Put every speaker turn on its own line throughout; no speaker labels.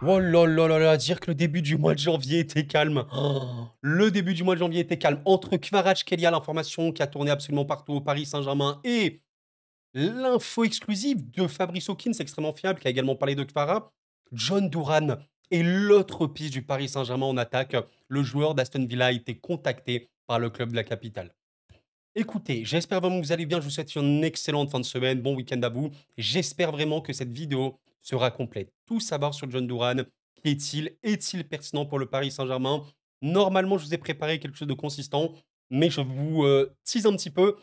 Oh là là là là, dire que le début du mois de janvier était calme. Oh, le début du mois de janvier était calme. Entre Kvaratskhelia, l'information qui a tourné absolument partout au Paris Saint-Germain, et l'info exclusive de Fabrice Hawkins, extrêmement fiable, qui a également parlé de Kvara, John Duran est l'autre piste du Paris Saint-Germain en attaque. Le joueur d'Aston Villa a été contacté par le club de la capitale. Écoutez, j'espère vraiment que vous allez bien. Je vous souhaite une excellente fin de semaine. Bon week-end à vous. J'espère vraiment que cette vidéo sera complète. Tout savoir sur John Duran. Qui est-il? Est-il pertinent pour le Paris Saint-Germain? Normalement, je vous ai préparé quelque chose de consistant, mais je vous tease un petit peu.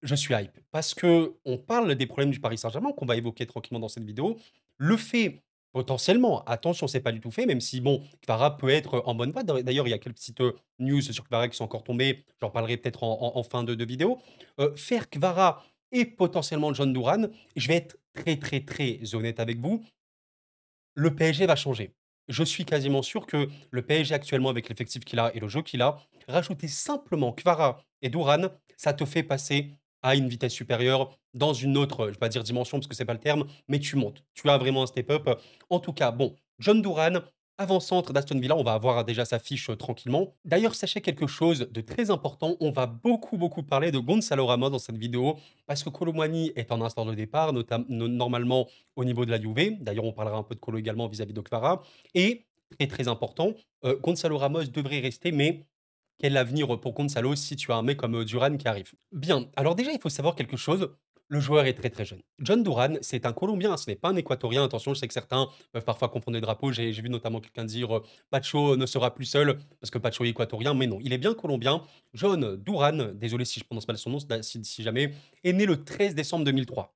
Je suis hype parce que on parle des problèmes du Paris Saint-Germain qu'on va évoquer tranquillement dans cette vidéo. Le fait, potentiellement, attention, c'est pas du tout fait, même si bon, Kvara peut être en bonne voie. D'ailleurs, il y a quelques petites news sur Kvara qui sont encore tombées. J'en parlerai peut-être en fin de vidéo. Faire Kvara et potentiellement John Duran, je vais être très, très, très honnête avec vous. Le PSG va changer. Je suis quasiment sûr que le PSG actuellement, avec l'effectif qu'il a et le jeu qu'il a, rajouter simplement Kvara et Duran, ça te fait passer à une vitesse supérieure dans une autre, je vais pas dire dimension parce que c'est pas le terme, mais tu montes. Tu as vraiment un step-up. En tout cas, bon, John Duran, avant-centre d'Aston Villa, on va avoir déjà sa fiche tranquillement. D'ailleurs, sachez quelque chose de très important, on va beaucoup, beaucoup parler de Gonzalo Ramos dans cette vidéo, parce que Kolo Muani est en instant de départ, normalement au niveau de la Juve. D'ailleurs, on parlera un peu de Kolo également vis-à-vis de Kvara. Et, très très important, Gonzalo Ramos devrait rester, mais quel avenir pour Gonzalo si tu as un mec comme Duran qui arrive? Bien, alors déjà, il faut savoir quelque chose. Le joueur est très très jeune. John Duran, c'est un Colombien, hein, ce n'est pas un Équatorien. Attention, je sais que certains peuvent parfois confondre les drapeaux. J'ai vu notamment quelqu'un dire Pacho ne sera plus seul parce que Pacho est équatorien, mais non, il est bien colombien. John Duran, désolé si je prononce mal son nom, si jamais, est né le 13 décembre 2003.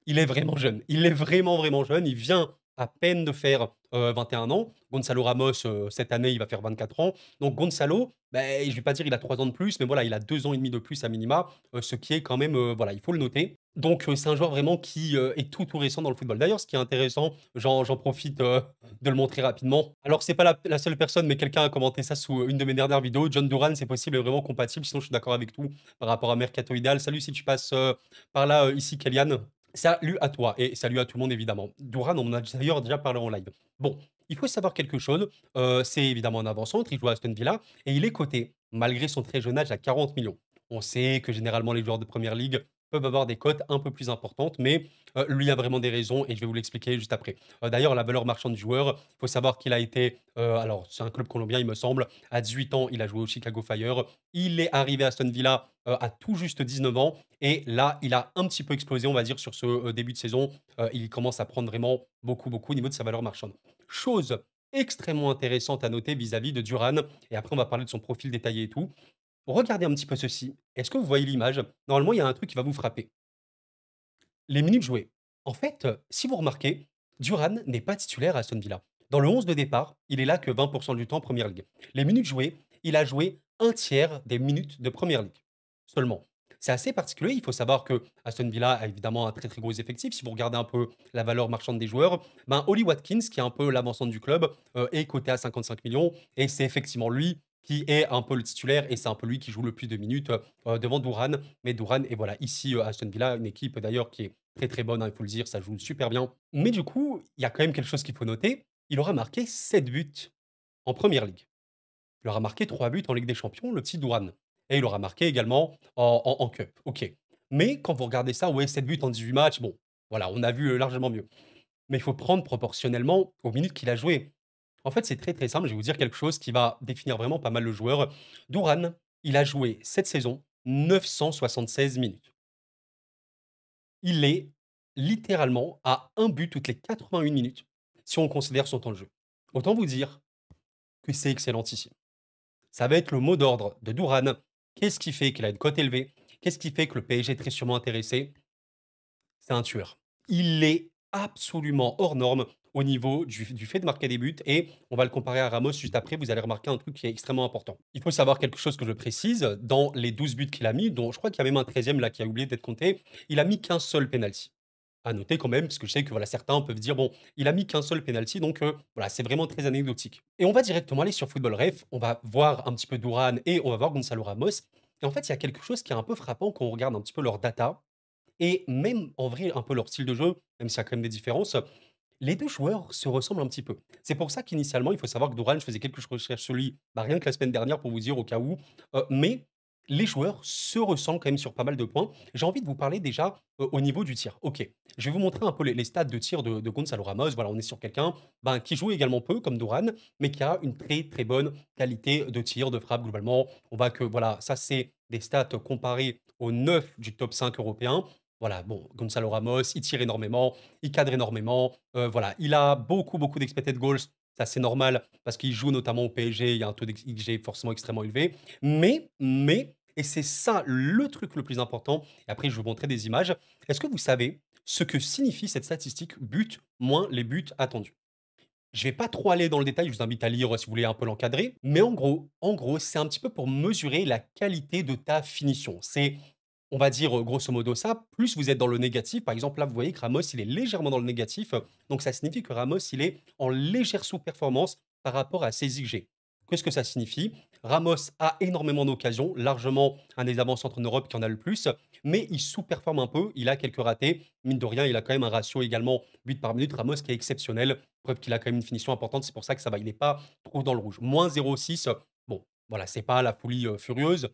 Il est vraiment jeune. Il est vraiment, vraiment jeune. Il vient à peine de faire 21 ans. Gonzalo Ramos, cette année, il va faire 24 ans. Donc Gonzalo, ben, je ne vais pas dire il a 3 ans de plus, mais voilà, il a 2 ans et demi de plus à minima, ce qui est quand même, voilà, il faut le noter. Donc c'est un joueur vraiment qui est tout récent dans le football. D'ailleurs, ce qui est intéressant, j'en profite de le montrer rapidement. Alors, c'est pas la seule personne, mais quelqu'un a commenté ça sous une de mes dernières vidéos. John Duran, c'est possible et vraiment compatible. Sinon, je suis d'accord avec tout par rapport à Mercato Idéal. Salut si tu passes par là, ici, Kellyanne. Salut à toi et salut à tout le monde évidemment. Duran, on en a d'ailleurs déjà parlé en live. Bon, il faut savoir quelque chose, c'est évidemment un avant-centre, il joue à Aston Villa et il est coté, malgré son très jeune âge, à 40 millions. On sait que généralement les joueurs de première ligue peuvent avoir des cotes un peu plus importantes, mais lui a vraiment des raisons et je vais vous l'expliquer juste après. D'ailleurs, la valeur marchande du joueur, il faut savoir qu'il a été, alors c'est un club colombien il me semble, à 18 ans il a joué au Chicago Fire, il est arrivé à Aston Villa à tout juste 19 ans et là, il a un petit peu explosé, on va dire, sur ce début de saison. Il commence à prendre vraiment beaucoup, beaucoup au niveau de sa valeur marchande. Chose extrêmement intéressante à noter vis-à-vis de Duran, et après on va parler de son profil détaillé et tout. Regardez un petit peu ceci. Est-ce que vous voyez l'image? Normalement, il y a un truc qui va vous frapper. Les minutes jouées. En fait, si vous remarquez, Duran n'est pas titulaire à Aston Villa. Dans le 11 de départ, il est là que 20% du temps en Première Ligue. Les minutes jouées, il a joué un tiers des minutes de Première Ligue. Seulement. C'est assez particulier. Il faut savoir que Aston Villa a évidemment un très très gros effectif. Si vous regardez un peu la valeur marchande des joueurs, ben Oli Watkins, qui est un peu l'avancement du club, est coté à 55 millions. Et c'est effectivement lui qui est un peu le titulaire et c'est un peu lui qui joue le plus de minutes devant Duran. Mais Duran, et voilà, ici Aston Villa, une équipe d'ailleurs qui est très très bonne, hein, il faut le dire, ça joue super bien. Mais du coup, il y a quand même quelque chose qu'il faut noter. Il aura marqué 7 buts en Première Ligue. Il aura marqué 3 buts en Ligue des Champions, le petit Douane. Et il aura marqué également en Cup. OK. Mais quand vous regardez ça, ouais, 7 buts en 18 matchs, bon, voilà, on a vu largement mieux. Mais il faut prendre proportionnellement aux minutes qu'il a jouées. En fait, c'est très très simple. Je vais vous dire quelque chose qui va définir vraiment pas mal le joueur. Douran, il a joué cette saison 976 minutes. Il est littéralement à un but toutes les 81 minutes si on considère son temps de jeu. Autant vous dire que c'est excellentissime. Ça va être le mot d'ordre de Douran. Qu'est-ce qui fait qu'il a une cote élevée? Qu'est-ce qui fait que le PSG est très sûrement intéressé? C'est un tueur. Il est absolument hors norme au niveau du fait de marquer des buts et on va le comparer à Ramos juste après, vous allez remarquer un truc qui est extrêmement important. Il faut savoir quelque chose que je précise, dans les 12 buts qu'il a mis, dont je crois qu'il y a même un 13e là qui a oublié d'être compté, il a mis qu'un seul penalty. À noter quand même, parce que je sais que voilà, certains peuvent dire, bon, il a mis qu'un seul penalty, donc voilà, c'est vraiment très anecdotique. Et on va directement aller sur Football Ref, on va voir un petit peu Duran et on va voir Gonzalo Ramos. Et en fait, il y a quelque chose qui est un peu frappant quand on regarde un petit peu leur data et même en vrai un peu leur style de jeu, même s'il y a quand même des différences. Les 2 joueurs se ressemblent un petit peu. C'est pour ça qu'initialement, il faut savoir que Doran, je faisais quelques recherches sur lui, bah, rien que la semaine dernière pour vous dire au cas où, mais les joueurs se ressemblent quand même sur pas mal de points. J'ai envie de vous parler déjà, au niveau du tir. OK, je vais vous montrer un peu les stats de tir de Gonzalo Ramos. Voilà, on est sur quelqu'un, ben, qui joue également peu comme Doran, mais qui a une très, très bonne qualité de tir, de frappe globalement. On va que voilà, ça c'est des stats comparées aux 9 du top 5 européen. Voilà, bon, Gonzalo Ramos, il tire énormément, il cadre énormément, voilà, il a beaucoup, beaucoup d'expected goals. Ça, c'est normal parce qu'il joue notamment au PSG, il y a un taux d'XG forcément extrêmement élevé. Mais et c'est ça le truc le plus important et après je vais vous montrer des images. Est-ce que vous savez ce que signifie cette statistique but moins les buts attendus? Je vais pas trop aller dans le détail, je vous invite à lire si vous voulez un peu l'encadrer, mais en gros, c'est un petit peu pour mesurer la qualité de ta finition. C'est, on va dire, grosso modo ça, plus vous êtes dans le négatif, par exemple là vous voyez que Ramos il est légèrement dans le négatif, donc ça signifie que Ramos il est en légère sous-performance par rapport à ses XG. Qu'est-ce que ça signifie? Ramos a énormément d'occasions, largement un des avant-centres en Europe qui en a le plus, mais il sous-performe un peu, il a quelques ratés. Mine de rien, il a quand même un ratio également but par minute, Ramos qui est exceptionnel, preuve qu'il a quand même une finition importante, c'est pour ça que ça va, il n'est pas trop dans le rouge. Moins 0,6, bon, voilà, c'est pas la folie furieuse,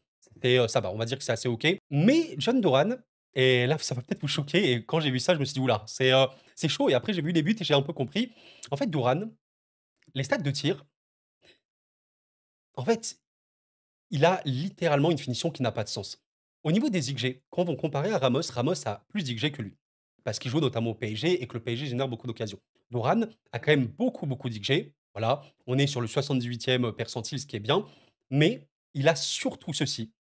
ça va, on va dire que c'est assez OK. Mais John Doran, et là, ça va peut-être vous choquer, et quand j'ai vu ça, je me suis dit: «Ouh c'est chaud», et après j'ai vu les buts et j'ai un peu compris. En fait, Doran, les stats de tir, en fait, il a littéralement une finition qui n'a pas de sens. Au niveau des XG, quand on comparer à Ramos, Ramos a plus d'XG que lui. Parce qu'il joue notamment au PSG et que le PSG génère beaucoup d'occasions. Doran a quand même beaucoup, beaucoup d'XG. Voilà, on est sur le 78e percentile, ce qui est bien. Mais il a surtout ceci,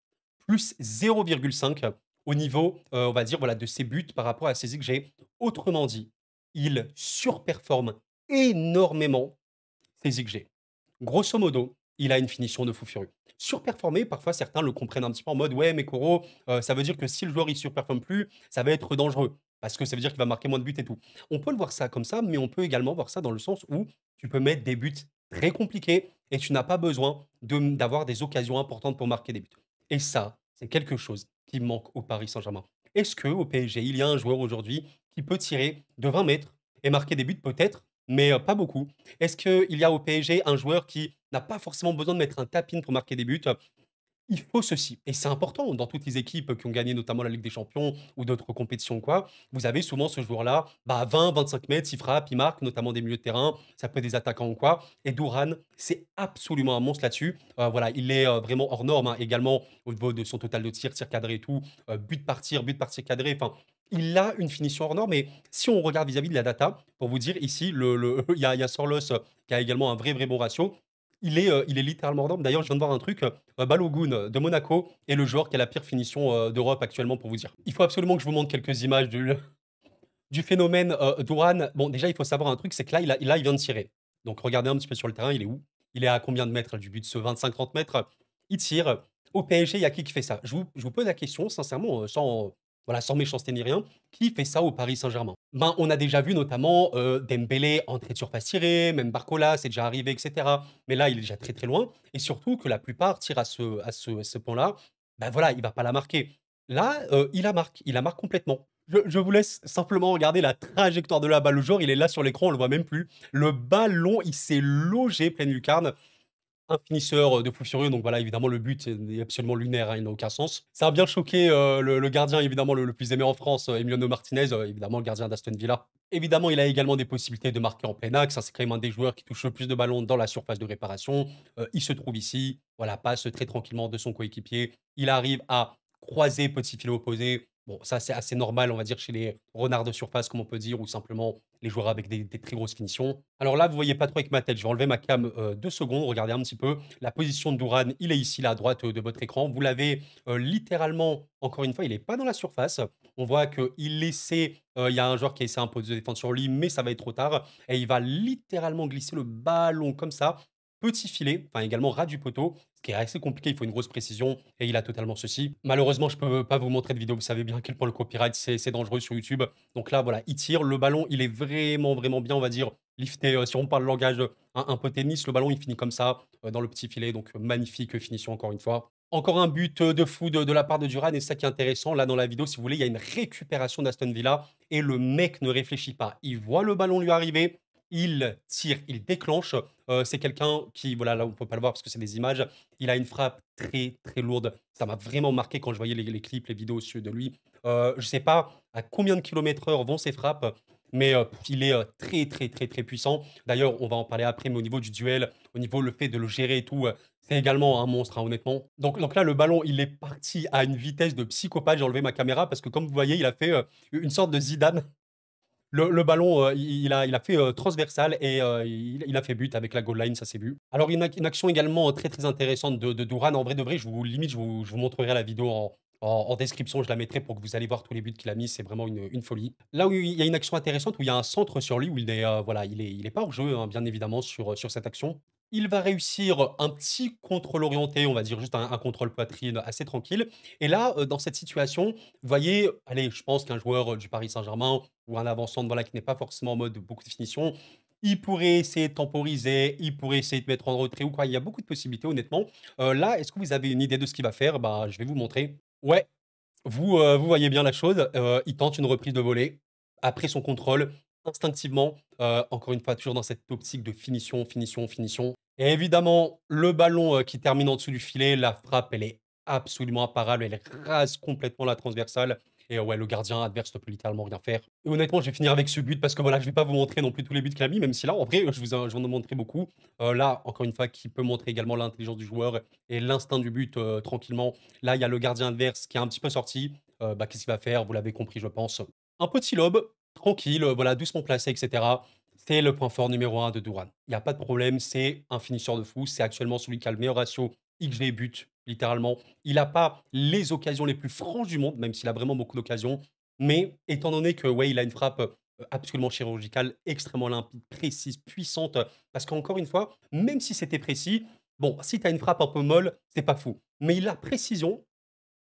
plus 0,5 au niveau, on va dire, voilà, de ses buts par rapport à ses XG. Autrement dit, il surperforme énormément ses XG. Grosso modo, il a une finition de fou furieux. Surperformer, parfois certains le comprennent un petit peu en mode: «Ouais, mais Koro, ça veut dire que si le joueur il surperforme plus, ça va être dangereux, parce que ça veut dire qu'il va marquer moins de buts et tout». On peut le voir ça comme ça, mais on peut également voir ça dans le sens où tu peux mettre des buts très compliqués et tu n'as pas besoin d'avoir des occasions importantes pour marquer des buts. Et ça, c'est quelque chose qui manque au Paris Saint-Germain. Est-ce qu'au PSG, il y a un joueur aujourd'hui qui peut tirer de 20 mètres et marquer des buts? Peut-être, mais pas beaucoup. Est-ce qu'il y a au PSG un joueur qui n'a pas forcément besoin de mettre un tap-in pour marquer des buts? Il faut ceci, et c'est important dans toutes les équipes qui ont gagné notamment la Ligue des Champions ou d'autres compétitions ou quoi. Vous avez souvent ce joueur-là, bah, à 20-25 mètres, il frappe, il marque, notamment des milieux de terrain, ça peut être des attaquants ou quoi. Et Dourane, c'est absolument un monstre là-dessus. Voilà, il est vraiment hors norme, hein, également au niveau de son total de tir, tir cadré et tout, but par tir cadré. Enfin, il a une finition hors norme. Et si on regarde vis-à-vis de la data, pour vous dire ici, il y a Sorlos qui a également un vrai, vrai bon ratio. Il est littéralement hors norme. D'ailleurs, je viens de voir un truc, Balogun de Monaco est le joueur qui a la pire finition, d'Europe actuellement pour vous dire. Il faut absolument que je vous montre quelques images du phénomène, Dourane. Bon, déjà, il faut savoir un truc, c'est que là, il vient de tirer. Donc regardez un petit peu sur le terrain, il est où? Il est à combien de mètres du but? Ce 25-30 mètres. Il tire. Au PSG, il y a qui fait ça? Je vous pose la question sincèrement, sans, voilà, sans méchanceté ni rien. Qui fait ça au Paris Saint-Germain? Ben, on a déjà vu notamment, Dembélé entrer de surface tirée, même Barcola, c'est déjà arrivé et cetera. Mais là, il est déjà très, très loin, et surtout que la plupart tirent à ce point-là, ben voilà, il va pas la marquer. Là, il la marque complètement. Je vous laisse simplement regarder la trajectoire de la balle. Le joueur, il est là sur l'écran, on le voit même plus. Le ballon, il s'est logé pleine lucarne. Un finisseur, de fou furieux, donc voilà, évidemment, le but est absolument lunaire, hein, il n'a aucun sens. Ça a bien choqué, le gardien évidemment le plus aimé en France, Emiliano Martinez, évidemment le gardien d'Aston Villa. Évidemment, il a également des possibilités de marquer en plein axe, hein, c'est quand même un des joueurs qui touche le plus de ballons dans la surface de réparation. Il se trouve ici, voilà, passe très tranquillement de son coéquipier. Il arrive à croiser petit filet opposé. Bon, ça, c'est assez normal, on va dire, chez les renards de surface, comme on peut dire, ou simplement les joueurs avec des très grosses finitions. Alors là, vous voyez pas trop avec ma tête, je vais enlever ma cam 2 secondes, regardez un petit peu. La position de Dourane, il est ici, là, à droite de votre écran. Vous l'avez littéralement, encore une fois, il n'est pas dans la surface. On voit qu'il essaie, il y a un joueur qui essaie un peu de se défendre sur lui, mais ça va être trop tard. Et il va littéralement glisser le ballon comme ça, petit filet, enfin également ras du poteau, ce qui est assez compliqué, il faut une grosse précision, et il a totalement ceci. Malheureusement, je peux pas vous montrer de vidéo, vous savez bien à quel point le copyright, c'est dangereux sur YouTube. Donc là, voilà, il tire, le ballon, il est vraiment, vraiment bien, on va dire, lifté. Si on parle langage un peu tennis, le ballon, il finit comme ça, dans le petit filet, donc magnifique finition encore une fois. Encore un but, de fou de la part de Duran et c'est ça qui est intéressant là dans la vidéo, si vous voulez, il y a une récupération d'Aston Villa et le mec ne réfléchit pas. Il voit le ballon lui arriver, il tire, il déclenche. C'est quelqu'un qui voilà, là on peut pas le voir parce que c'est des images, il a une frappe très, très lourde. Ça m'a vraiment marqué quand je voyais les clips, les vidéos su de lui. Je sais pas à combien de kilomètres heure vont ses frappes, mais il est, très, très, très, très puissant. D'ailleurs, on va en parler après, mais au niveau du duel, au niveau le fait de le gérer et tout, c'est également un monstre, hein, honnêtement. Donc là, le ballon, il est parti à une vitesse de psychopathe. J'ai enlevé ma caméra parce que comme vous voyez, il a fait, une sorte de Zidane. Le ballon, il a fait, transversal et il a fait but avec la goal line, ça s'est vu. Alors une action également, très, très intéressante de Dourane. En vrai de vrai, je vous montrerai la vidéo en description, je la mettrai pour que vous allez voir tous les buts qu'il a mis, c'est vraiment une folie. Là où il y a une action intéressante, où il y a un centre sur lui, où il est, voilà, il est pas hors jeu, hein, bien évidemment sur cette action. Il va réussir un petit contrôle orienté, on va dire juste un contrôle poitrine assez tranquille et là, dans cette situation, vous voyez, allez, je pense qu'un joueur, du Paris Saint-Germain ou un avant-centre, voilà, qui n'est pas forcément en mode beaucoup de finition, il pourrait essayer de temporiser, il pourrait essayer de mettre en retrait ou quoi. Il y a beaucoup de possibilités honnêtement. Là, est-ce que vous avez une idée de ce qu'il va faire? Bah, je vais vous montrer. Ouais, vous voyez bien la chose, il tente une reprise de volée. Après son contrôle, instinctivement, encore une fois, toujours dans cette optique de finition, finition, finition et évidemment, le ballon, qui termine en dessous du filet, la frappe, elle est absolument imparable, elle rase complètement la transversale et ouais, le gardien adverse ne peut littéralement rien faire et honnêtement, je vais finir avec ce but parce que voilà, je vais pas vous montrer non plus tous les buts qu'il a mis, même si là, en vrai, je vous en ai montré beaucoup. Là, encore une fois, qui peut montrer également l'intelligence du joueur et l'instinct du but, tranquillement. Là, il y a le gardien adverse qui est un petit peu sorti. Bah, qu'est-ce qu'il va faire? Vous l'avez compris, je pense. Un petit lob, tranquille, voilà, doucement placé, et cetera. C'est le point fort numéro un de Douran. Il y a pas de problème, c'est un finisseur de fou. C'est actuellement celui qui a le meilleur ratio XG but, littéralement. Il a pas les occasions les plus franches du monde, même s'il a vraiment beaucoup d'occasions. Mais étant donné que, ouais, il a une frappe, absolument chirurgicale, extrêmement limpide, précise, puissante, parce qu'encore une fois, même si c'était précis, bon, si tu as une frappe un peu molle, c'est pas fou. Mais il a précision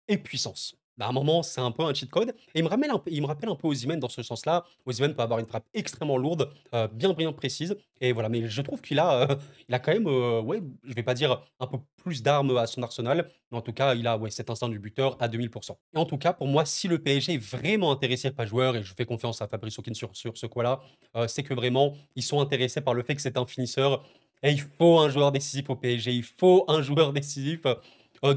et puissance. Bah, à un moment, c'est un peu un cheat code et il me rappelle un peu Osimhen dans ce sens-là. Osimhen peut avoir une frappe extrêmement lourde, bien précise et voilà, mais je trouve il a quand même, ouais, je vais pas dire un peu plus d'armes à son arsenal, mais en tout cas, il a, ouais, cet instinct du buteur à 2000 et en tout cas, pour moi, si le PSG est vraiment intéressé par le joueur et je fais confiance à Fabrice Hawkins sur ce quoi-là, c'est que vraiment, ils sont intéressés par le fait que c'est un finisseur et il faut un joueur décisif au PSG. Il faut un joueur décisif.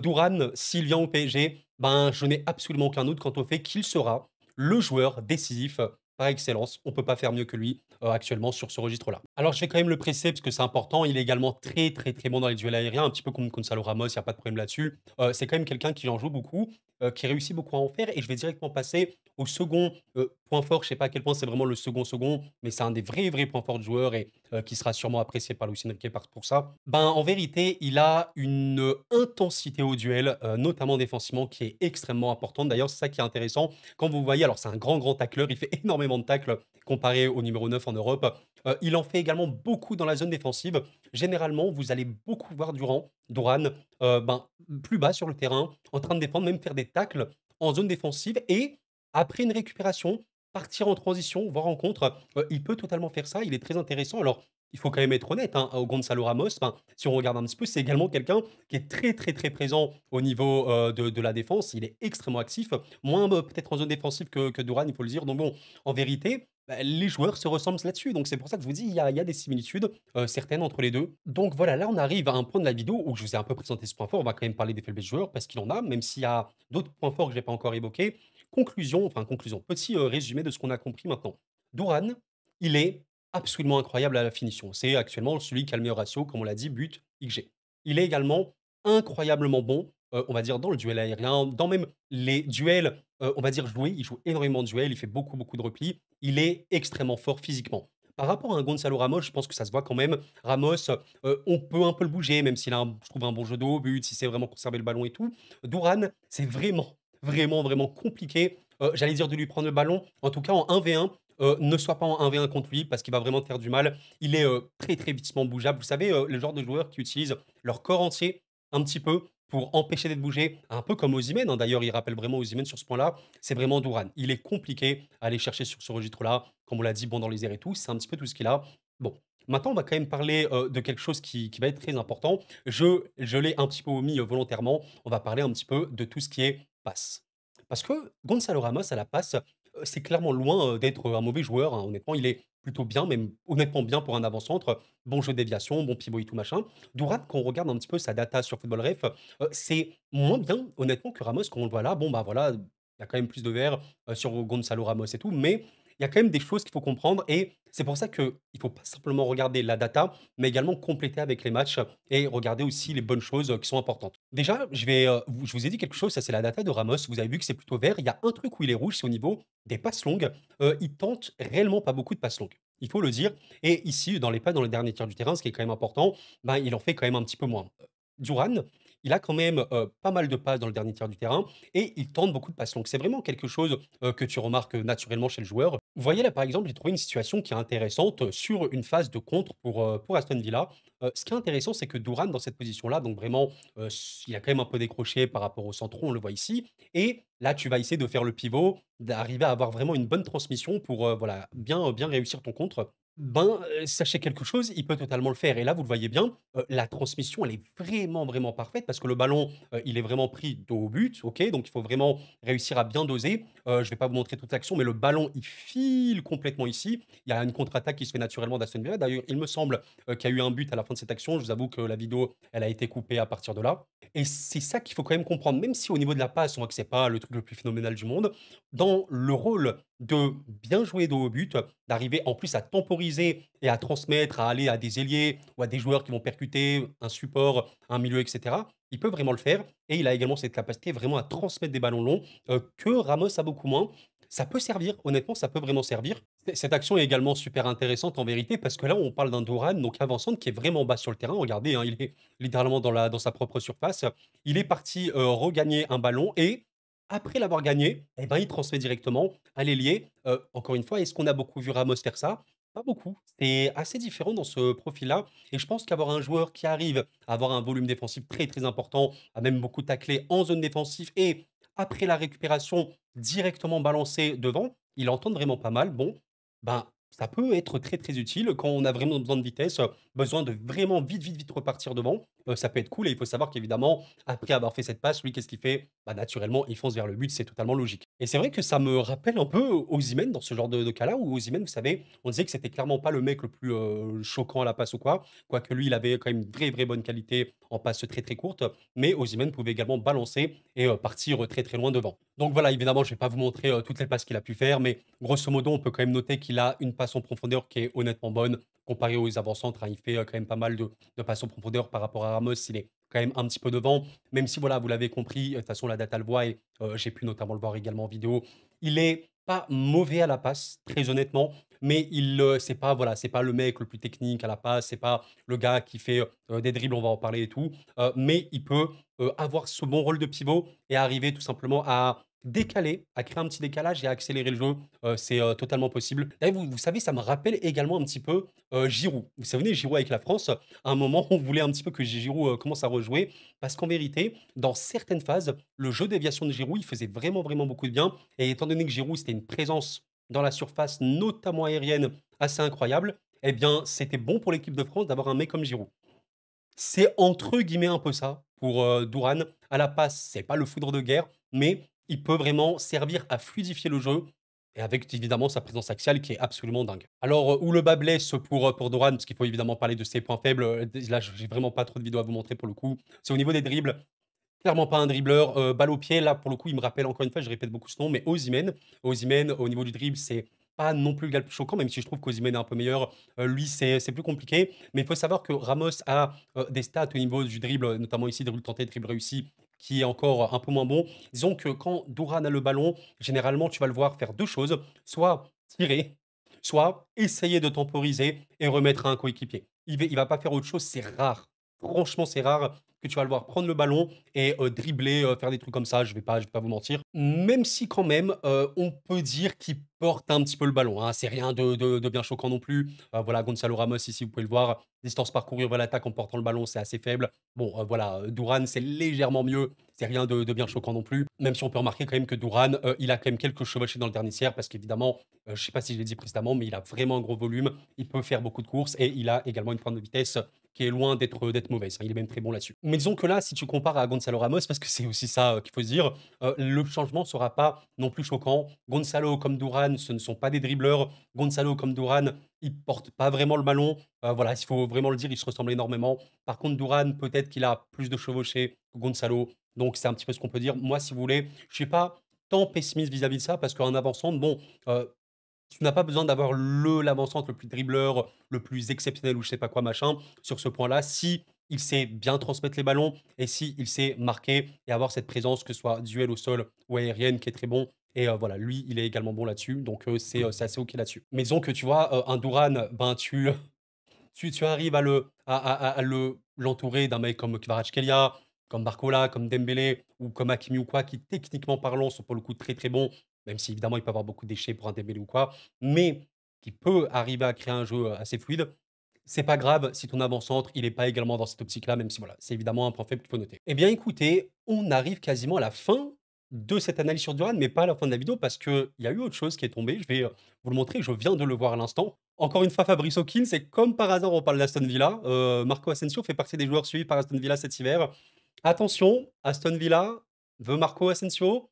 Dourane, s'il vient au PSG, ben, je n'ai absolument aucun doute quant au fait qu'il sera le joueur décisif, par excellence. On peut pas faire mieux que lui, actuellement sur ce registre-là. Alors je vais quand même le presser parce que c'est important. Il est également très, très, très bon dans les duels aériens, un petit peu comme Gonzalo Ramos, il y a pas de problème là-dessus. C'est quand même quelqu'un qui en joue beaucoup, qui réussit beaucoup à en faire et je vais directement passer au second, point fort. Je sais pas à quel point c'est vraiment le second, mais c'est un des vrais, vrais points forts du joueur et qui sera sûrement apprécié par Luis Enrique pour ça. Ben, en vérité, il a une intensité au duel, notamment défensivement, qui est extrêmement importante. D'ailleurs, c'est ça qui est intéressant. Quand vous voyez, alors c'est un grand, grand tacleur, il fait énormément de tacles comparé au numéro 9 en Europe. Il en fait également beaucoup dans la zone défensive. Généralement, vous allez beaucoup voir Duran, ben, plus bas sur le terrain, en train de défendre, même faire des tacles en zone défensive et après une récupération, partir en transition, voire en contre. Il peut totalement faire ça, il est très intéressant. Alors, il faut quand même être honnête, hein, au Gonzalo Ramos, enfin, si on regarde un petit peu, c'est également quelqu'un qui est très, très, très présent au niveau, de la défense. Il est extrêmement actif, moins, peut-être en zone défensive que Duran, il faut le dire. Donc bon, en vérité, bah, les joueurs se ressemblent là-dessus. Donc c'est pour ça que je vous dis, il y a des similitudes, certaines entre les 2. Donc voilà, là, on arrive à un point de la vidéo où je vous ai un peu présenté ce point fort. On va quand même parler des faiblesses joueurs parce qu'il en a, même s'il y a d'autres points forts que j'ai pas encore évoqués. Conclusion, petit, résumé de ce qu'on a compris maintenant. Duran, il est absolument incroyable à la finition. C'est actuellement celui qui a le meilleur ratio, comme on l'a dit, but XG. Il est également incroyablement bon, on va dire dans le duel aérien, dans même les duels, on va dire joués. Il joue énormément de duels, il fait beaucoup, beaucoup de replis. Il est extrêmement fort physiquement. Par rapport à un Gonzalo Ramos, je pense que ça se voit quand même. Ramos, on peut un peu le bouger, même s'il a je trouve un bon jeu de haut but, si c'est vraiment conserver le ballon et tout. Duran, c'est vraiment, vraiment, vraiment compliqué, j'allais dire de lui prendre le ballon. En tout cas, en 1v1, ne sois pas en 1v1 contre lui parce qu'il va vraiment te faire du mal. Il est, très, très vitement bougeable. Vous savez, le genre de joueurs qui utilisent leur corps entier un petit peu pour empêcher d'être bougé, un peu comme Osimhen, hein, d'ailleurs, il rappelle vraiment Osimhen sur ce point-là. C'est vraiment Dourane. Il est compliqué à aller chercher sur ce registre-là. Comme on l'a dit, bon dans les airs et tout, c'est un petit peu tout ce qu'il a. Bon, Maintenant, on va quand même parler, de quelque chose qui va être très important. Je l'ai un petit peu omis, volontairement. On va parler un petit peu de tout ce qui est passe. Parce que Gonzalo Ramos à la passe, c'est clairement loin, d'être un mauvais joueur, hein. Honnêtement, il est plutôt bien, même honnêtement bien pour un avant-centre. Bon jeu de déviation, bon pivot et tout machin. Dourad, quand on regarde un petit peu sa data sur Football Ref, c'est moins bien honnêtement que Ramos quand on le voit là. Bon, bah, voilà, il y a quand même plus de VR, sur Gonzalo Ramos et tout, mais il y a quand même des choses qu'il faut comprendre et c'est pour ça qu'il faut pas simplement regarder la data, mais également compléter avec les matchs et regarder aussi les bonnes choses, qui sont importantes. Déjà, je vous ai dit quelque chose, ça c'est la data de Ramos. Vous avez vu que c'est plutôt vert. Il y a un truc où il est rouge, c'est au niveau des passes longues. Il tente réellement pas beaucoup de passes longues. Il faut le dire. Et ici, dans les pas, dans les derniers tiers du terrain, ce qui est quand même important, ben, il en fait quand même un petit peu moins. Duran, il a quand même pas mal de passes dans le dernier tiers du terrain et il tente beaucoup de passes longues. C'est vraiment quelque chose que tu remarques naturellement chez le joueur. Vous voyez là, par exemple, j'ai trouvé une situation qui est intéressante sur une phase de contre pour Aston Villa. Ce qui est intéressant, c'est que Duran, dans cette position-là, donc vraiment, il a quand même un peu décroché par rapport au centre, on le voit ici. Et là, tu vas essayer de faire le pivot, d'arriver à avoir vraiment une bonne transmission pour voilà, bien réussir ton contre. Ben, sachez quelque chose, il peut totalement le faire. Et là, vous le voyez bien, la transmission, elle est vraiment parfaite parce que le ballon, il est vraiment pris dos au but, OK? Donc il faut vraiment réussir à bien doser. Je vais pas vous montrer toute l'action, mais le ballon, il file complètement ici. Il y a une contre-attaque qui se fait naturellement d'Aston Villa. D'ailleurs, il me semble, qu'il y a eu un but à la fin de cette action. Je vous avoue que la vidéo, elle a été coupée à partir de là et c'est ça qu'il faut quand même comprendre. Même si au niveau de la passe, on voit que c'est pas le truc le plus phénoménal du monde, dans le rôle de bien jouer dos au but, d'arriver en plus à temporiser et à transmettre, à aller à des ailiers ou à des joueurs qui vont percuter, un support, un milieu, et cetera. Il peut vraiment le faire et il a également cette capacité vraiment à transmettre des ballons longs, que Ramos a beaucoup moins. Ça peut servir, honnêtement, ça peut vraiment servir. Cette action est également super intéressante en vérité parce que là, on parle d'un Doran, donc avant-centre, qui est vraiment bas sur le terrain. Regardez, hein, il est littéralement dans sa propre surface. Il est parti regagner un ballon et après l'avoir gagné, eh ben, il transmet directement à l'ailier. Encore une fois, est-ce qu'on a beaucoup vu Ramos faire ça? Pas beaucoup. C'est assez différent dans ce profil-là. Et je pense qu'avoir un joueur qui arrive à avoir un volume défensif très important, à même beaucoup tacler en zone défensive et après la récupération, directement balancer devant, il entend vraiment pas mal. Bon, ben, ça peut être très utile quand on a vraiment besoin de vitesse, besoin de vraiment vite repartir devant. Ça peut être cool et il faut savoir qu'évidemment, après avoir fait cette passe, lui, qu'est-ce qu'il fait? Bah, naturellement, il fonce vers le but, c'est totalement logique. Et c'est vrai que ça me rappelle un peu Osimhen dans ce genre de cas-là, où Osimhen, vous savez, on disait que c'était clairement pas le mec le plus choquant à la passe ou quoi. Quoique lui, il avait quand même une vraie bonne qualité en passe très courte. Mais Osimhen pouvait également balancer et partir très loin devant. Donc voilà, évidemment, je vais pas vous montrer toutes les passes qu'il a pu faire, mais grosso modo, on peut quand même noter qu'il a une passe en profondeur qui est honnêtement bonne. Comparé aux avant-centres, hein, il fait quand même pas mal de passes en profondeur par rapport à Ramos. Il est quand même un petit peu devant, même si voilà, vous l'avez compris, de toute façon, la data le voit et j'ai pu notamment le voir également en vidéo. Il est pas mauvais à la passe, très honnêtement, mais c'est pas voilà, c'est pas le mec le plus technique à la passe, c'est pas le gars qui fait des dribbles, on va en parler et tout, mais il peut avoir ce bon rôle de pivot et arriver tout simplement à décaler, à créer un petit décalage et à accélérer le jeu. C'est totalement possible. D'ailleurs, vous savez, ça me rappelle également un petit peu Giroud. Vous savez, Giroud avec la France, à un moment, on voulait un petit peu que Giroud commence à rejouer parce qu'en vérité, dans certaines phases, le jeu déviation de Giroud, il faisait vraiment beaucoup de bien. Et étant donné que Giroud, c'était une présence dans la surface, notamment aérienne, assez incroyable, eh bien, c'était bon pour l'équipe de France d'avoir un mec comme Giroud. C'est entre guillemets un peu ça pour, Dourhan. À la passe, c'est pas le foudre de guerre, mais il peut vraiment servir à fluidifier le jeu et avec évidemment sa présence axiale qui est absolument dingue. Alors, où le bas blesse pour Dourhan, parce qu'il faut évidemment parler de ses points faibles, là j'ai vraiment pas trop de vidéos à vous montrer pour le coup. C'est au niveau des dribbles, clairement pas un dribbleur, balle au pied, là, pour le coup, il me rappelle encore une fois, je répète beaucoup ce nom, mais Osimhen, au niveau du dribble, c'est pas non plus le gars le plus choquant, même si je trouve qu'Osimhen est un peu meilleur. Lui, c'est plus compliqué. Mais il faut savoir que Ramos a des stats au niveau du dribble, notamment ici, dribble tenté, dribble réussi, qui est encore un peu moins bon. Disons que quand Dourhan a le ballon, généralement, tu vas le voir faire deux choses. Soit tirer, soit essayer de temporiser et remettre à un coéquipier. Il va pas faire autre chose, c'est rare. Franchement, c'est rare que tu vas le voir prendre le ballon et dribbler, faire des trucs comme ça, je vais pas vous mentir. Même si quand même, on peut dire qu'il porte un petit peu le ballon, hein. C'est rien de bien choquant non plus. Voilà, Gonzalo Ramos ici, vous pouvez le voir, distance parcourue vers l'attaque en portant le ballon, c'est assez faible. Bon, voilà, Dourhan, c'est légèrement mieux, C'est rien de bien choquant non plus, même si on peut remarquer quand même que Duran, il a quand même quelques chevauchées dans le dernier tiers parce qu'évidemment, je sais pas si je l'ai dit précédemment, mais il a vraiment un gros volume, il peut faire beaucoup de courses et il a également une pointe de vitesse qui est loin d'être mauvaise, hein. Il est même très bon là-dessus. Mais disons que là, si tu compares à Gonzalo Ramos, parce que c'est aussi ça, qu'il faut se dire, le changement sera pas non plus choquant. Gonzalo comme Duran, ce ne sont pas des dribbleurs. Gonzalo comme Duran, ils portent pas vraiment le ballon. Voilà, il faut vraiment le dire, ils se ressemblent énormément. Par contre, Duran, peut-être qu'il a plus de chevauchées que Gonzalo. Donc, c'est un petit peu ce qu'on peut dire. Moi, si vous voulez, je suis pas tant pessimiste vis-à-vis de ça parce qu'en avançant, bon, tu n'as pas besoin d'avoir l'avant-centre le plus dribbleur, le plus exceptionnel ou je sais pas quoi machin sur ce point-là. Si il sait bien transmettre les ballons et si il sait marquer et avoir cette présence, que ce soit duel au sol ou aérienne, qui est très bon. Et voilà, lui, il est également bon là-dessus. Donc, c'est assez OK là-dessus. Mais disons que tu vois, un Duran, ben, tu arrives à l'entourer d'un mec comme Kvaratskhelia, comme Barcola, comme Dembélé ou comme Hakimi ou quoi, qui techniquement parlant sont pour le coup très très bons, même si évidemment il peut avoir beaucoup de déchets pour un Dembélé ou quoi, mais qui peut arriver à créer un jeu assez fluide. C'est pas grave si ton avant-centre, il est pas également dans cette optique-là, même si voilà, c'est évidemment un point faible qu'il faut noter. Eh bien écoutez, on arrive quasiment à la fin de cette analyse sur Duran, mais pas à la fin de la vidéo parce qu'il y a eu autre chose qui est tombé. Je vais vous le montrer, je viens de le voir à l'instant. Encore une fois, Fabrice Hawkins, c'est comme par hasard, on parle d'Aston Villa. Marco Asensio fait partie des joueurs suivis par Aston Villa cet hiver. Attention, Aston Villa veut Marco Asensio.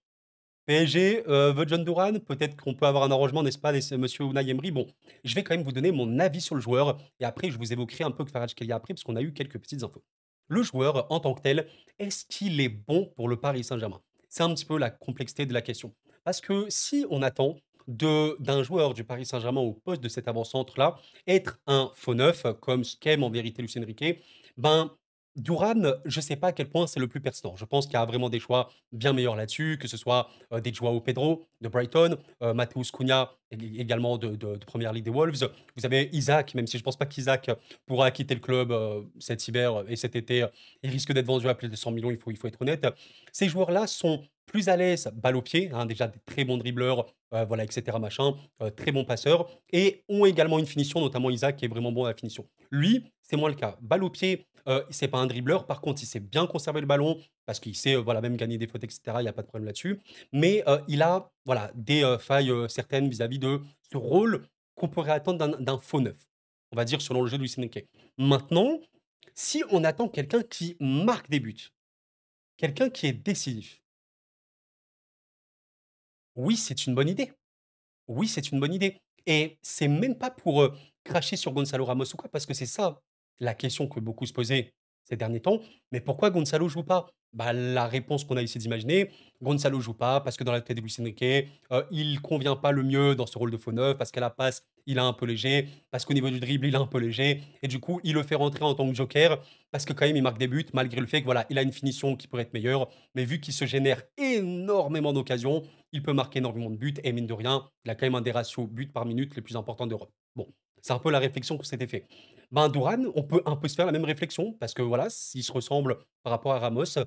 PSG veut John Duran. Peut-être qu'on peut avoir un arrangement, n'est-ce pas, monsieur Unai Emery. Bon, je vais quand même vous donner mon avis sur le joueur. Et après, je vous évoquerai un peu Kvaratskhelia après, parce qu'on a eu quelques petites infos. Le joueur, en tant que tel, est-ce qu'il est bon pour le Paris Saint-Germain? C'est un petit peu la complexité de la question. Parce que si on attend d'un joueur du Paris Saint-Germain au poste de cet avant-centre-là, être un faux neuf, comme ce qu'aime en vérité Lucien Riquet, ben, Duran, je ne sais pas à quel point c'est le plus pertinent. Je pense qu'il y a vraiment des choix bien meilleurs là-dessus, que ce soit des Joao Pedro de Brighton, Matheus Cunha également de Première Ligue des Wolves. Vous avez Isaac, même si je ne pense pas qu'Isaac pourra quitter le club cet hiver et cet été. Il risque d'être vendu à plus de 100 millions, il faut être honnête. Ces joueurs-là sont plus à l'aise balle au pied, hein, déjà des très bons dribbleurs, voilà, etc. Machin, très bons passeurs, et ont également une finition, notamment Isaac qui est vraiment bon à la finition. Lui, c'est moins le cas. Balle au pied, c'est pas un dribbleur, par contre, il sait bien conserver le ballon, parce qu'il sait voilà, même gagner des fautes, etc. Il n'y a pas de problème là-dessus. Mais il a voilà, des failles certaines vis-à-vis de ce rôle qu'on pourrait attendre d'un faux neuf, on va dire, selon le jeu de Luis Enrique. Maintenant, si on attend quelqu'un qui marque des buts, quelqu'un qui est décisif, oui, c'est une bonne idée. Oui, c'est une bonne idée. Et c'est même pas pour cracher sur Gonzalo Ramos ou quoi, parce que c'est ça la question que beaucoup se posaient ces derniers temps. Mais pourquoi Gonzalo joue pas? Bah, la réponse qu'on a essayé d'imaginer, Gonzalo joue pas parce que dans la tête de Luis Enrique, il convient pas le mieux dans ce rôle de faux neuf, parce qu'à la passe, il est un peu léger, parce qu'au niveau du dribble, il est un peu léger, et du coup, il le fait rentrer en tant que joker, parce que quand même, il marque des buts, malgré le fait que voilà, il a une finition qui pourrait être meilleure, mais vu qu'il se génère énormément d'occasions, il peut marquer énormément de buts et mine de rien, il a quand même un des ratios buts par minute les plus importants d'Europe. Bon, c'est un peu la réflexion qu'on s'était fait. Ben, Duran, on peut un peu se faire la même réflexion parce que voilà, s'il se ressemble par rapport à Ramos.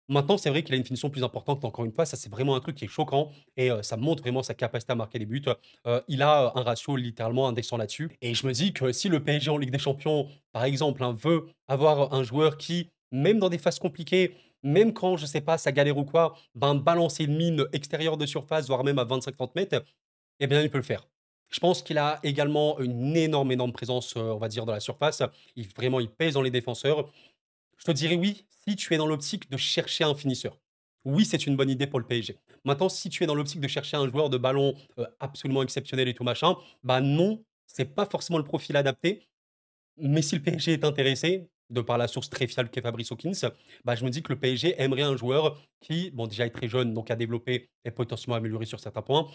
Maintenant, c'est vrai qu'il a une finition plus importante. Encore une fois, ça, c'est vraiment un truc qui est choquant et ça montre vraiment sa capacité à marquer des buts. Il a un ratio littéralement indexant là-dessus. Et je me dis que si le PSG en Ligue des Champions, par exemple, hein, veut avoir un joueur qui, même dans des phases compliquées, même quand, je sais pas, ça galère ou quoi, ben, balancer une mine extérieure de surface, voire même à 25-30 mètres, eh bien, il peut le faire. Je pense qu'il a également une énorme, énorme présence, on va dire, dans la surface. Vraiment, il pèse dans les défenseurs. Je te dirais oui, si tu es dans l'optique de chercher un finisseur. Oui, c'est une bonne idée pour le PSG. Maintenant, si tu es dans l'optique de chercher un joueur de ballon absolument exceptionnel et tout machin, bah non, c'est pas forcément le profil adapté. Mais si le PSG est intéressé, de par la source très fiable qu'est Fabrice Hawkins, bah je me dis que le PSG aimerait un joueur qui, bon, déjà est très jeune, donc a développé et potentiellement amélioré sur certains points,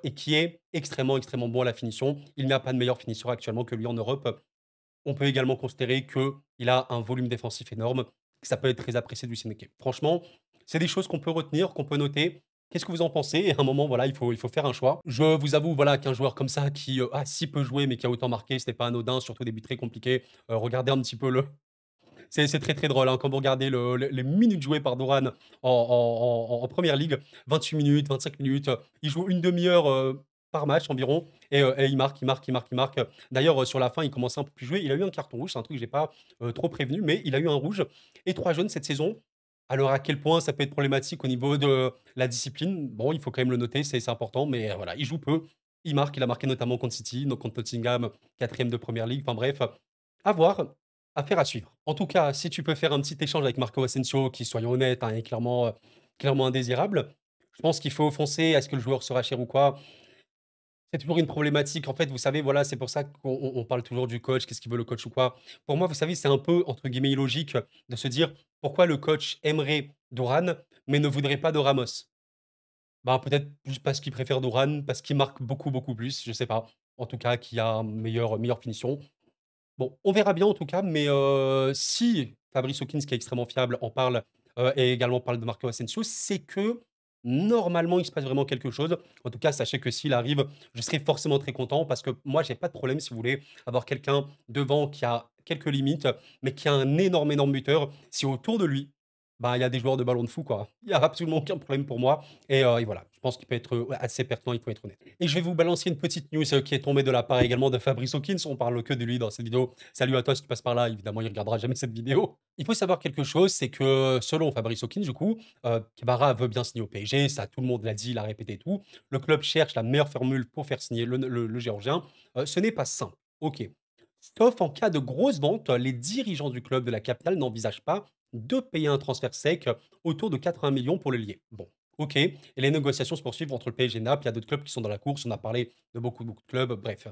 et qui est extrêmement, extrêmement bon à la finition. Il n'y a pas de meilleur finisseur actuellement que lui en Europe. On peut également considérer qu'il a un volume défensif énorme, que ça peut être très apprécié du Sénéquais. Franchement, c'est des choses qu'on peut retenir, qu'on peut noter. Qu'est-ce que vous en pensez? Et à un moment, voilà, il faut faire un choix. Je vous avoue, voilà, qu'un joueur comme ça qui a si peu joué, mais qui a autant marqué, c'était pas anodin, surtout des buts très compliqués. Regardez un petit peu le. C'est très très drôle hein, quand vous regardez les minutes jouées par Doran en première ligue, 28 minutes, 25 minutes. Il joue une demi-heure par match environ et il marque, il marque, il marque, il marque. D'ailleurs, sur la fin, il commençait un peu plus jouer. Il a eu un carton rouge, c'est un truc que j'ai pas trop prévenu, mais il a eu un rouge et trois jaunes cette saison. Alors à quel point ça peut être problématique au niveau de la discipline? Bon, il faut quand même le noter, c'est important, mais voilà, il joue peu, il marque, il a marqué notamment contre City, donc contre Nottingham, 4e de Première Ligue, enfin bref, à voir, affaire à suivre. En tout cas, si tu peux faire un petit échange avec Marco Asensio qui, soyons honnêtes, hein, est clairement indésirable, je pense qu'il faut foncer. Est-ce que le joueur sera cher ou quoi? C'est toujours une problématique. En fait, vous savez, voilà, c'est pour ça qu'on parle toujours du coach, qu'est-ce qu'il veut le coach ou quoi. Pour moi, vous savez, c'est un peu, entre guillemets, «illogique» de se dire: «Pourquoi le coach aimerait Doran, mais ne voudrait pas de Ramos?» Ben, peut-être juste parce qu'il préfère Doran, parce qu'il marque beaucoup, beaucoup plus, je sais pas. En tout cas, qui a une meilleure finition. Bon, on verra bien en tout cas, mais si Fabrice Hawkins, qui est extrêmement fiable, en parle, et également parle de Marco Asensio, c'est que normalement, il se passe vraiment quelque chose. En tout cas, sachez que s'il arrive, je serai forcément très content parce que moi, j'ai pas de problème, si vous voulez, avoir quelqu'un devant qui a quelques limites, mais qui a un énorme, énorme buteur. Si autour de lui, bah, il y a des joueurs de ballon de fou, quoi. Il y a absolument aucun problème pour moi et voilà, je pense qu'il peut être, ouais, assez pertinent, il faut être honnête. Et je vais vous balancer une petite news, qui est tombée de la part également de Fabrice Hawkins. On parle que de lui dans cette vidéo. Salut à toi si tu passes par là, évidemment, il regardera jamais cette vidéo. Il faut savoir quelque chose, c'est que selon Fabrice Hawkins, du coup, Kvara veut bien signer au PSG, ça tout le monde l'a dit, l'a répété et tout. Le club cherche la meilleure formule pour faire signer le Géorgien. Ce n'est pas simple, OK. Sauf en cas de grosse vente, les dirigeants du club de la capitale n'envisagent pas de payer un transfert sec autour de 80 millions pour le lier. Bon, OK, et les négociations se poursuivent entre le PSG et Naples. Il y a d'autres clubs qui sont dans la course. On a parlé de beaucoup, beaucoup de clubs. Bref,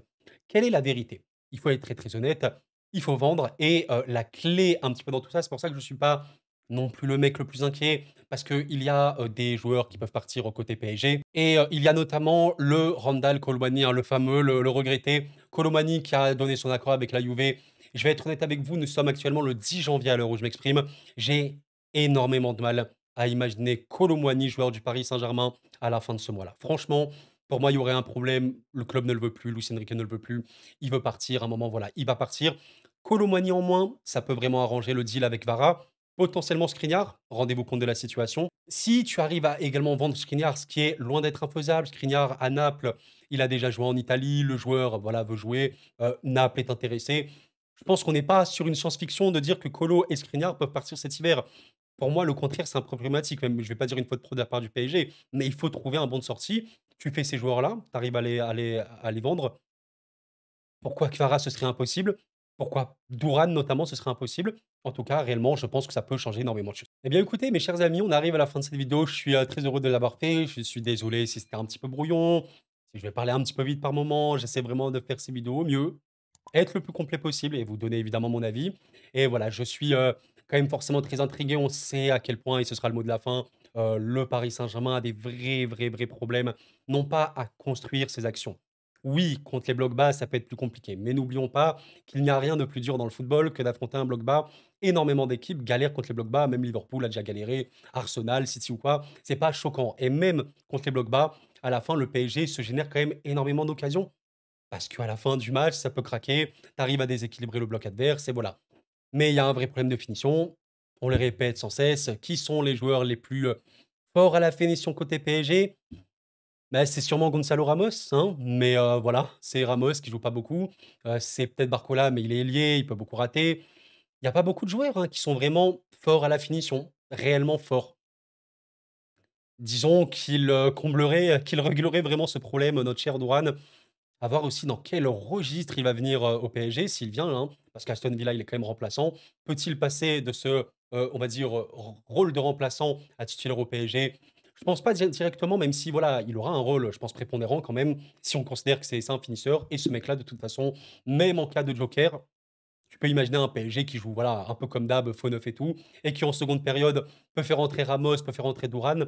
quelle est la vérité? Il faut être très, très honnête. Il faut vendre et la clé un petit peu dans tout ça, c'est pour ça que je ne suis pas non plus le mec le plus inquiet parce qu'il y a, des joueurs qui peuvent partir au côté PSG et il y a notamment le Randal Colomani, hein, le fameux, le regretté Colomani qui a donné son accord avec la Juve. Je vais être honnête avec vous, nous sommes actuellement le 10 janvier à l'heure où je m'exprime. J'ai énormément de mal à imaginer Kolo Muani, joueur du Paris Saint-Germain, à la fin de ce mois-là. Franchement, pour moi, il y aurait un problème. Le club ne le veut plus, Luis Enrique ne le veut plus. Il veut partir. À un moment, voilà, il va partir. Kolo Muani en moins, ça peut vraiment arranger le deal avec Vara. Potentiellement Skriniar, rendez-vous compte de la situation. Si tu arrives à également vendre Skriniar, ce qui est loin d'être infaisable, Skriniar à Naples, il a déjà joué en Italie, le joueur voilà, veut jouer, Naples est intéressé. Je pense qu'on n'est pas sur une science-fiction de dire que Kolo et Skriniar peuvent partir cet hiver. Pour moi, le contraire, c'est un peu problématique. Même, je ne vais pas dire une faute pro de la part du PSG, mais il faut trouver un bon de sortie. Tu fais ces joueurs-là, tu arrives à les vendre. Pourquoi Kvara, ce serait impossible? Pourquoi Dourane, notamment, ce serait impossible? En tout cas, réellement, je pense que ça peut changer énormément de choses. Eh bien, écoutez, mes chers amis, on arrive à la fin de cette vidéo. Je suis très heureux de l'avoir fait. Je suis désolé si c'était un petit peu brouillon, si je vais parler un petit peu vite par moment. J'essaie vraiment de faire ces vidéos au mieux, être le plus complet possible et vous donner évidemment mon avis. Et voilà, je suis quand même forcément très intrigué. On sait à quel point, et ce sera le mot de la fin, le Paris Saint-Germain a des vrais, vrais, vrais problèmes, non pas à construire ses actions. Oui, contre les blocs bas, ça peut être plus compliqué. Mais n'oublions pas qu'il n'y a rien de plus dur dans le football que d'affronter un bloc bas. Énormément d'équipes galèrent contre les blocs bas. Même Liverpool a déjà galéré, Arsenal, City ou quoi. C'est pas choquant. Et même contre les blocs bas, à la fin, le PSG se génère quand même énormément d'occasions. Parce qu'à la fin du match, ça peut craquer. Tu arrives à déséquilibrer le bloc adverse et voilà. Mais il y a un vrai problème de finition. On le répète sans cesse. Qui sont les joueurs les plus forts à la finition côté PSG? Bah, c'est sûrement Gonzalo Ramos, hein, mais voilà, c'est Ramos qui joue pas beaucoup. C'est peut-être Barcola, mais il est ailier, il peut beaucoup rater. Il y a pas beaucoup de joueurs, hein, qui sont vraiment forts à la finition, réellement forts. Disons qu'il, comblerait, qu'il réglerait vraiment ce problème, notre cher Douane. À voir aussi dans quel registre il va venir, au PSG, s'il vient, hein, parce qu'Aston Villa, il est quand même remplaçant. Peut-il passer de ce, on va dire, rôle de remplaçant à titulaire au PSG? Je pense pas directement, même si voilà, il aura un rôle, je pense prépondérant quand même, si on considère que c'est un finisseur et ce mec-là, de toute façon, même en cas de joker, tu peux imaginer un PSG qui joue, voilà, un peu comme d'hab, faux neuf et tout et qui en seconde période peut faire entrer Ramos, peut faire entrer Dourane.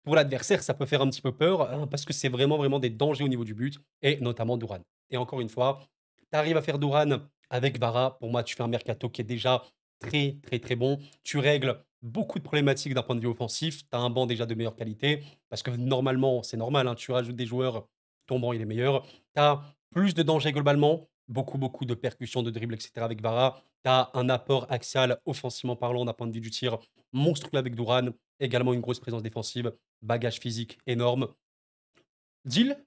Pour l'adversaire, ça peut faire un petit peu peur, hein, parce que c'est vraiment, vraiment des dangers au niveau du but et notamment Dourane. Et encore une fois, tu arrives à faire Dourane avec Vara. Pour moi, tu fais un mercato qui est déjà très, très, très bon. Tu règles beaucoup de problématiques d'un point de vue offensif. Tu as un banc déjà de meilleure qualité parce que normalement, c'est normal, hein, tu rajoutes des joueurs, ton banc il est meilleur. Tu as plus de danger globalement, beaucoup, beaucoup de percussions, de dribbles, etc. avec Vara. Tu as un apport axial, offensivement parlant, d'un point de vue du tir, monstrueux avec Dourane. Également une grosse présence défensive, bagage physique énorme. Deal,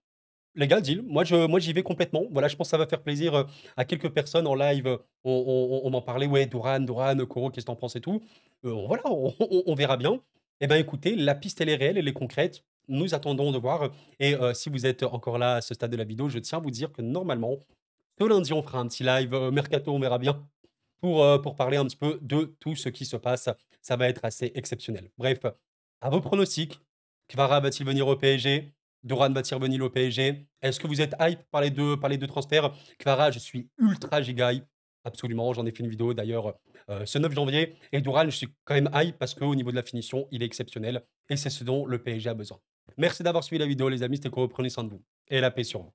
Les gars, deal. Moi, j'y vais complètement. Voilà, je pense que ça va faire plaisir, à quelques personnes en live, on m'en parlait: «Ouais, Doran, Koro, qu'est-ce que tu penses et tout?» Voilà, on verra bien. Eh ben, écoutez, la piste, elle est réelle, elle est concrète. Nous attendons de voir et si vous êtes encore là à ce stade de la vidéo, je tiens à vous dire que normalement, ce lundi, on fera un petit live, mercato, on verra bien, pour parler un petit peu de tout ce qui se passe. Ça va être assez exceptionnel. Bref, à vos pronostics, Kvara va-t-il venir au PSG? Doran va-t-il revenir au PSG? Est-ce que vous êtes hype par les 2 transferts? Kvara, je suis ultra giga hype, absolument, j'en ai fait une vidéo d'ailleurs, ce 9 janvier et Doran, je suis quand même hype parce qu'au niveau de la finition, il est exceptionnel et c'est ce dont le PSG a besoin. Merci d'avoir suivi la vidéo les amis, c'était Koro, prenez soin de vous et la paix sur vous.